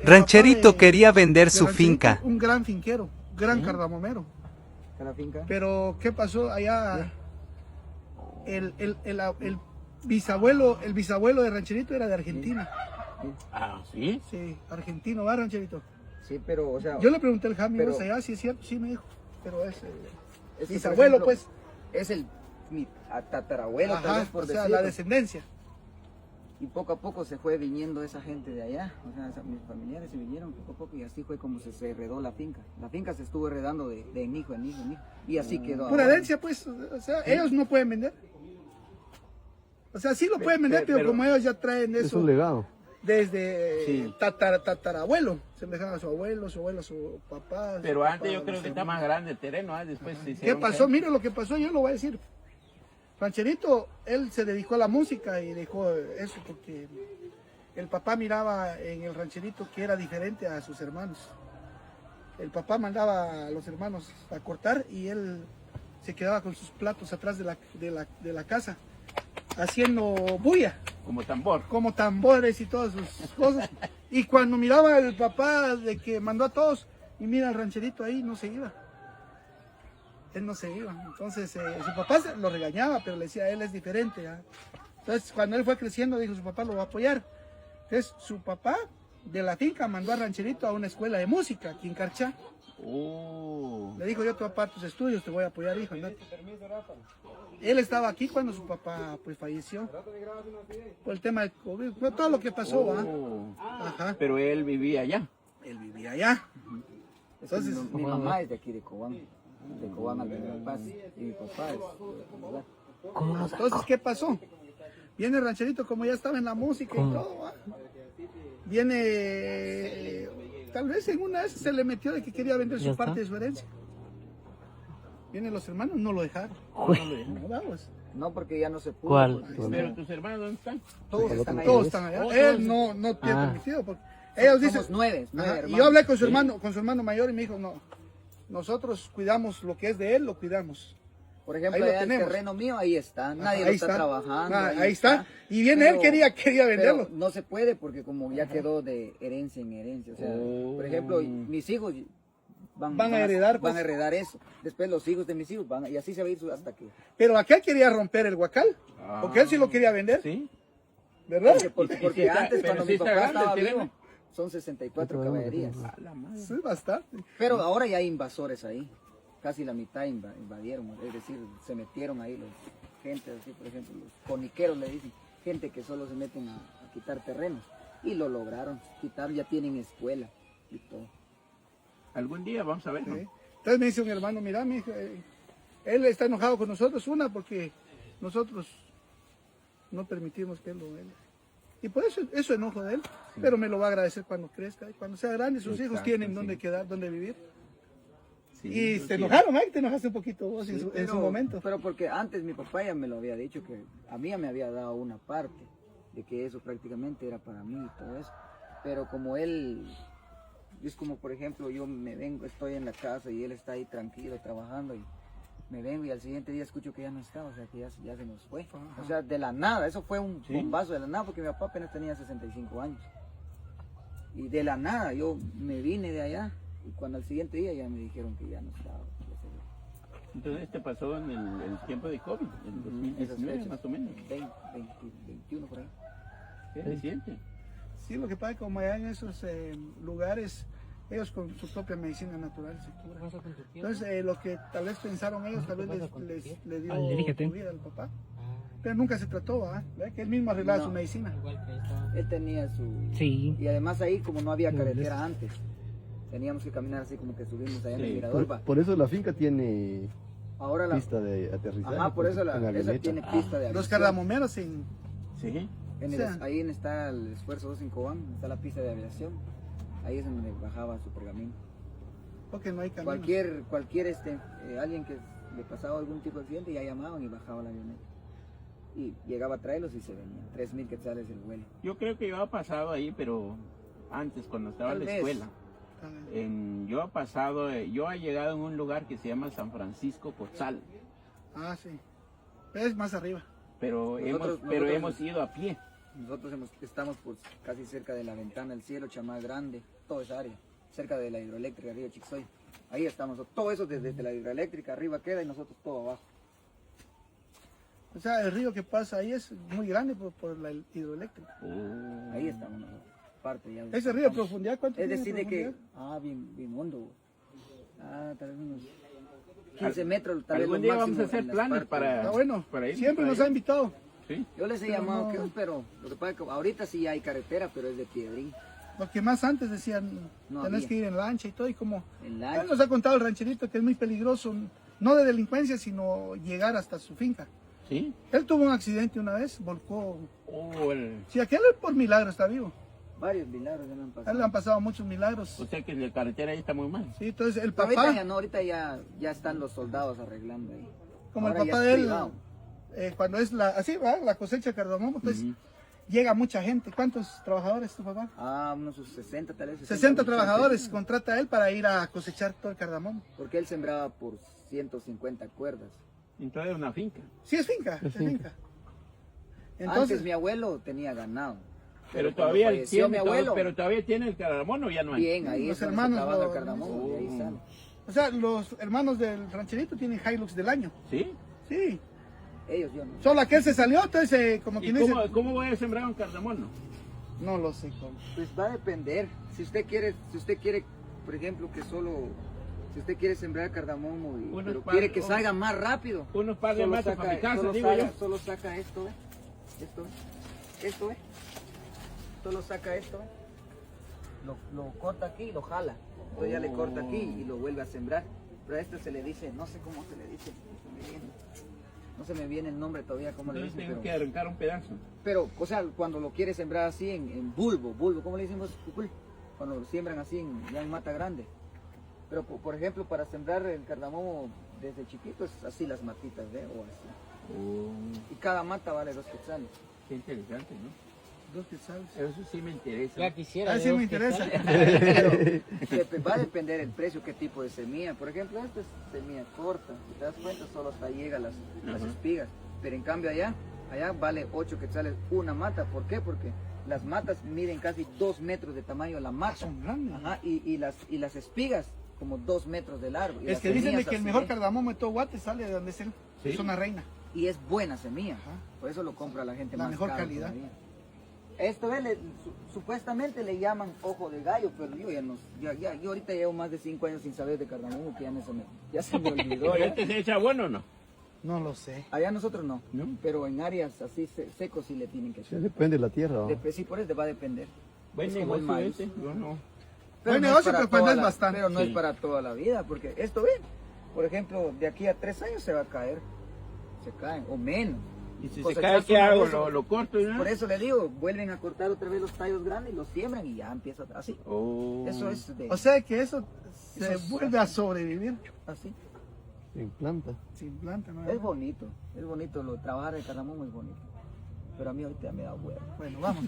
Rancherito quería vender su Rancherito, finca. un gran finquero, gran cardamomero. ¿La finca? Pero, ¿qué pasó allá? El bisabuelo de Rancherito era de Argentina. Ah, ¿sí? Sí, argentino, ¿va, Rancherito? Sí, pero, o sea... Yo le pregunté al Jami, pero- ¿vas allá? Sí, es cierto, sí me dijo. Pero es es que, bisabuelo, por ejemplo, pues. Es mi tatarabuelo, tal Ajá, vez, por o sea, decirlo. la descendencia. Y poco a poco se fue viniendo esa gente de allá, o sea, mis familiares se vinieron poco a poco y así fue como se heredó la finca. La finca se estuvo heredando de en hijo en hijo en hijo y así quedó. Pura ahora. herencia, pues. O sea, ellos no pueden vender. O sea, sí lo pueden vender, pero, pero- como ellos ya traen Es eso un legado. desde Sí. tatarabuelo. Se me dejaron a su abuelo, a su papá. su Pero papá, antes yo los creo que está hermanos. más grande el terreno, ¿ah? Después se ¿Qué hicieron pasó? gente. Mira lo que pasó, yo lo voy a decir. Rancherito, él se dedicó a la música y dejó eso porque el papá miraba en el rancherito que era diferente a sus hermanos. El papá mandaba a los hermanos a cortar y él se quedaba con sus platos atrás de la casa, haciendo bulla, Como tambor. como tambores y todas sus cosas. Y cuando miraba el papá de que mandó a todos, y mira al rancherito ahí, no se iba. Él no se iba. Entonces su papá lo regañaba, pero le decía, él es diferente. ¿Ah? Entonces cuando él fue creciendo, dijo, su papá lo va a apoyar. Entonces su papá de la finca mandó a Rancherito a una escuela de música aquí en Carchá. Oh. Le dijo, yo te voy a pagar tus estudios, te voy a apoyar, hijo, andate. Él estaba aquí cuando su papá pues falleció. Por el tema del COVID, por todo lo que pasó. ¿Ah? Oh. Ajá. Pero él vivía allá. Él vivía allá. Entonces, Entonces, mi mamá es de aquí de Cobán al General Paz, y mi papá es de Cobán. Entonces, ¿qué pasó? Viene Rancherito, como ya estaba en la música y todo, ¿va? Viene, tal vez en una vez se le metió de que quería vender su parte de su herencia. Vienen los hermanos, no lo dejaron. No lo dejaron, vamos. No, porque ya no se pudo. ¿Cuál? porque Pero tus hermanos, ¿dónde están? Todos están ahí. Todos están allá. Él no tiene permitido. Porque ellos dicen, Somos nueve ajá, hermanos. y yo hablé con su hermano mayor y me dijo, no, nosotros cuidamos lo que es de él, lo cuidamos. Por ejemplo, Ahí lo allá el tenemos. terreno mío, ahí está. Nadie Ahí lo está está. trabajando. Ahí está. Y viene él, quería venderlo. Pero no se puede porque como ya quedó de herencia en herencia. O sea, por ejemplo, mis hijos van a heredar, pues. van a heredar eso. Después los hijos de mis hijos van y así se va a ir hasta que. Pero aquel quería romper el huacal, porque él sí lo quería vender, Sí. ¿verdad? Porque sí está- antes pero cuando sí mi está papá grande el estaba terreno. vivo, son 64 caballerías. A la madre. Sí, bastante. Pero ahora ya hay invasores ahí. Casi la mitad invadieron, es decir, se metieron ahí los gente así, por ejemplo, los coniqueros le dicen, gente que solo se meten a quitar terrenos. Y lo lograron quitar, ya tienen escuela y todo. Algún día vamos a ver, ¿no? Sí. Entonces me dice un hermano, mira, él está enojado con nosotros, porque nosotros no permitimos que él lo venda. Y por eso enojo de él, pero me lo va a agradecer cuando crezca. Y cuando sea grande, sus hijos Exacto, tienen sí. dónde quedar, dónde vivir. Sí, Y yo se sí. enojaron, te enojaste un poquito vos en su momento. Pero porque antes mi papá ya me lo había dicho, que a mí ya me había dado una parte, de que eso prácticamente era para mí y todo eso. Pero como él, es como por ejemplo, yo me vengo, estoy en la casa y él está ahí tranquilo trabajando y me vengo y al siguiente día escucho que ya no está, o sea que ya se nos fue. O sea, de la nada, eso fue un bombazo de la nada porque mi papá apenas tenía 65 años. Y de la nada yo me vine de allá y cuando al siguiente día ya me dijeron que ya no estaba. ya se había- Entonces este pasó en el tiempo de COVID, en Esas 2019 fechas, más o menos. 21 por ahí. Es reciente. Sí, lo que pasa es que como allá en esos lugares, ellos con su propia medicina natural se curan. Entonces, lo que tal vez pensaron ellos, tal vez le dio vida al papá. Pero nunca se trató, ¿verdad? Que él mismo arreglaba No. su medicina. Él tenía su... Sí. Y además ahí como no había carretera antes, teníamos que caminar así como que subimos allá en el Sí. mirador. va. Por eso la finca tiene Ahora la... pista de aterrizaje. Ajá, por eso en esa avioneta. tiene pista de Los aviación. cardamomeros Sí. En el- o sea. ahí está el esfuerzo 2 en Cobán, está la pista de aviación. Ahí es donde bajaba su pergamino. porque no hay camino. Cualquier alguien que le pasaba algún tipo de accidente ya llamaban y bajaba la avioneta. Y llegaba a traerlos y se venían. 3.000 quetzales el vuelo. Yo creo que yo he pasado ahí, pero antes, cuando estaba en Tal la vez. escuela. Yo he pasado, yo he llegado en un lugar que se llama San Francisco Cotzal, Ah, sí. Es más arriba. pero Nosotros- hemos ido a pie. Nosotros estamos pues, casi cerca de la ventana del cielo, Chamá Grande, toda esa área, cerca de la hidroeléctrica arriba de Chixoy. Ahí estamos, todo eso desde la hidroeléctrica arriba queda y nosotros todo abajo. O sea, el río que pasa ahí es muy grande por la hidroeléctrica. Ahí estamos nosotros, parte ya. ¿Ese río de profundidad cuánto Es tiene decir, de que, profundidad? bien hondo. Tal vez unos 15 metros, tal vez Algún lo día vamos máximo a hacer en las planes partes. para... Está bueno, para ir siempre para nos allá. ha invitado. Sí. Yo les he Pero llamado, no. pero lo que pasa es que ahorita sí hay carretera, pero es de piedrín. Porque más antes decían, No tenés había. que ir en lancha y todo, y como En él lancha. nos ha contado el rancherito que es muy peligroso, no de delincuencia, sino llegar hasta su finca. ¿Sí? Él tuvo un accidente una vez, volcó. El... Si aquel por milagro está vivo. Varios milagros ya me han A él pasado. le han pasado muchos milagros. O sea que la carretera ahí está muy mal. Sí, entonces el Ahorita papá, ya no, ahorita ya están los soldados arreglando ahí. como el Ahora ya papá es de él, privado. cuando es así va, la cosecha de cardamomo, entonces Ujú. llega mucha gente. ¿Cuántos trabajadores tu papá? Unos 60 tal vez. 60 muchachos. trabajadores contrata él para ir a cosechar todo el cardamomo. Porque él sembraba por 150 cuerdas. Entonces es una finca. Sí, es finca, es finca. Antes Entonces, mi abuelo tenía ganado. Pero cuando todavía falleció tiene, mi abuelo, pero todavía tiene el cardamomo, ya no hay. bien, ahí Los es donde hermanos se trabaja el lo- cardamomo, y ahí Oh. sale. o sea, los hermanos del rancherito tienen Hilux del año. ¿Sí? Sí. Ellos yo no. Solo aquel se salió, entonces, como ¿Y quien dice, cómo voy a sembrar un cardamomo? no lo sé cómo. Pues va a depender. Si usted quiere, por ejemplo, si usted quiere sembrar cardamomo, Unos pero par- quiere que un- salga más rápido, Unos par de matas para mi casa, solo digo saca, yo. solo saca esto, ¿eh? Esto, ¿eh? Solo saca esto, ¿eh? Lo corta aquí y lo jala. Entonces ya le corta aquí y lo vuelve a sembrar. Pero a esto se le dice, no sé cómo se le dice, no se me viene el nombre todavía, cómo le Entonces dicen, tengo pero... que arrancar un pedazo. Pero, o sea, cuando lo quiere sembrar así en bulbo, ¿cómo le decimos? Cucul? Cuando lo siembran así ya en mata grande. Pero, por ejemplo, para sembrar el cardamomo desde chiquito es así las matitas, ¿ve? O así. Y cada mata vale 2 quetzales. Qué interesante, ¿no? 2 quetzales. Eso sí me interesa. Ya quisiera. A ver si yo me que interesa. Pero va a depender el precio, qué tipo de semilla. Por ejemplo, esta es semilla corta. Si te das cuenta, solo hasta llega las Ajá. espigas. Pero en cambio allá vale 8 quetzales una mata. ¿Por qué? Porque las matas miden casi 2 metros de tamaño la mata. Son grandes. Ajá, y las espigas como 2 metros de largo. Y Es las que dicen de semillas que el así, mejor ¿eh? cardamomo de todo Guate sale de donde es él. ¿Sí? Es una reina. Y es buena semilla. Ajá. Por eso lo compra la gente La más mejor caro calidad. todavía. Esto es, supuestamente le llaman ojo de gallo, pero yo yo ahorita llevo más de 5 años sin saber de cardamomo que ya se me olvidó. ¿Pero ya. este se echa bueno o no? No lo sé. Allá nosotros no, ¿No? pero en áreas así secos sí le tienen que Sí, echar. depende de la tierra. ¿no? Sí, por eso va a depender. Buen Es como el negocio maíz. ese. Yo no. Buen no es negocio, para pero cuando toda es la- bastante. Pero no Sí. es para toda la vida, porque esto ven, por ejemplo, de aquí a 3 años se va a caer. Se caen, o menos. Y si se Cosechas cae, ¿qué una hago? vez, Lo corto y nada. Por eso le digo, vuelven a cortar otra vez los tallos grandes y los siembran y ya empieza así. Oh. Eso es de... O sea que eso se Eso es- vuelve a sobrevivir así. En planta. sin planta, ¿no? Es bonito, trabajar el cardamomo es bonito. Pero a mí ahorita me da huevo. Bueno, vamos.